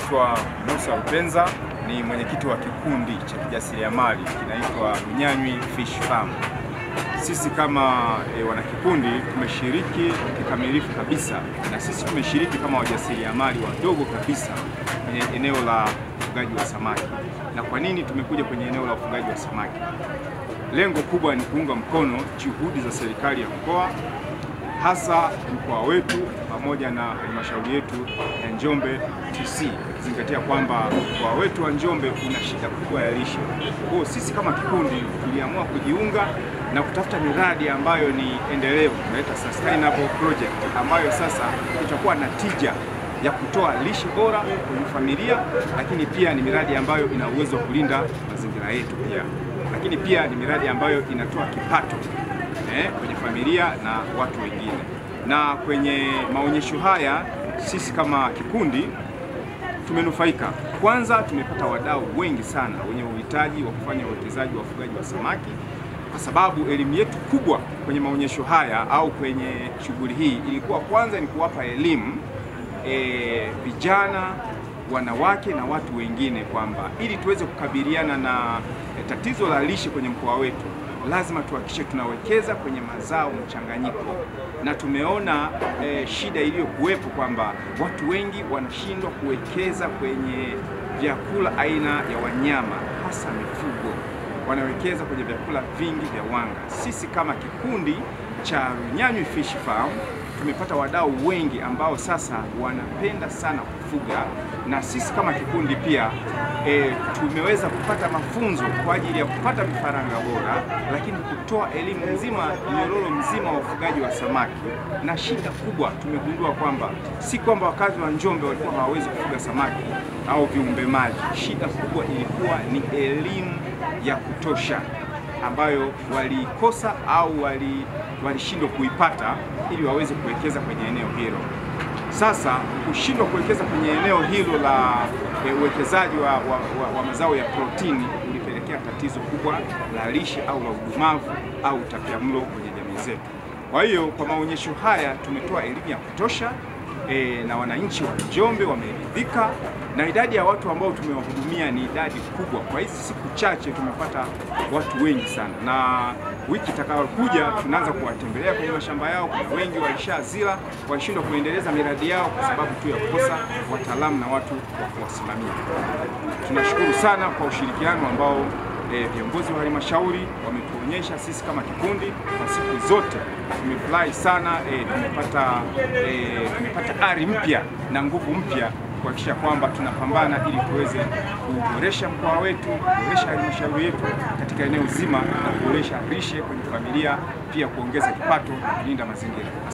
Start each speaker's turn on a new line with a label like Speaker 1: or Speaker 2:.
Speaker 1: Naitwa Musa Rupenza, ni mwenyekiti wa kikundi cha kijasiriamali kinaitwa Runyanywi Fish Farm. Sisi kama wanakikundi tumeshiriki kikamilifu kabisa, na sisi tumeshiriki kama wajasiriamali wadogo kabisa kwenye eneo la ufugaji wa samaki. Na kwa nini tumekuja kwenye eneo la ufugaji wa samaki? Lengo kubwa ni kuunga mkono juhudi za serikali ya mkoa, hasa mkoa wetu pamoja na halmashauri yetu ya Njombe TC, zingatia kwamba mkoa wetu wa Njombe una shida kubwa ya lishe. Kwa sisi kama kikundi tuliamua kujiunga na kutafuta miradi ambayo ni endelevu, tunaita sustainable project, ambayo sasa itakuwa na tija ya kutoa lishe bora kwenye familia, lakini pia ni miradi ambayo ina uwezo wa kulinda mazingira yetu pia, lakini pia ni miradi ambayo inatoa kipato kwenye familia na watu wengine. Na kwenye maonyesho haya sisi kama kikundi tumenufaika. Kwanza tumepata wadau wengi sana wenye uhitaji wa kufanya uwekezaji wa ufugaji wa samaki, kwa sababu elimu yetu kubwa kwenye maonyesho haya au kwenye shughuli hii ilikuwa kwanza ni kuwapa elimu vijana, wanawake na watu wengine kwamba ili tuweze kukabiliana na tatizo la lishe kwenye mkoa wetu lazima tuhakikishe tunawekeza kwenye mazao mchanganyiko. Na tumeona shida iliyokuwepo kwamba watu wengi wanashindwa kuwekeza kwenye vyakula aina ya wanyama, hasa mifugo. Wanawekeza kwenye vyakula vingi vya wanga. Sisi kama kikundi cha Runyanywi Fish Farm tumepata wadau wengi ambao sasa wanapenda sana kufuga, na sisi kama kikundi pia tumeweza kupata mafunzo kwa ajili ya kupata vifaranga bora, lakini kutoa elimu nzima, mnyororo mzima wa ufugaji wa samaki. Na shida kubwa tumegundua kwamba si kwamba wakazi wa Njombe walikuwa hawawezi kufuga samaki au viumbe maji. Shida kubwa ilikuwa ni elimu ya kutosha ambayo walikosa au walishindwa kuipata ili waweze kuwekeza kwenye eneo hilo. Sasa kushindwa kuwekeza kwenye eneo hilo la uwekezaji wa mazao ya protini ulipelekea tatizo kubwa la lishe au la udumavu au utapiamlo kwenye jamii zetu. Kwa hiyo kwa maonyesho haya tumetoa elimu ya kutosha na wananchi wa Njombe wameridhika, na idadi ya watu ambao tumewahudumia ni idadi kubwa. Kwa hizi siku chache tumepata watu wengi sana, na wiki itakayokuja tunaanza kuwatembelea kwenye mashamba yao. Kuna wengi walishazila, walishindwa kuendeleza miradi yao kwa sababu tu ya kukosa wataalamu na watu wa kuwasimamia. Tunashukuru sana kwa ushirikiano ambao viongozi wa halmashauri wametuonyesha sisi kama kikundi kwa siku zote. Tumefurahi sana, tumepata ari mpya na nguvu mpya kuhakikisha kwamba tunapambana ili tuweze kuboresha mkoa wetu, kuboresha halmashauri yetu katika eneo zima, na kuboresha lishe kwenye familia, pia kuongeza kipato na kulinda mazingira.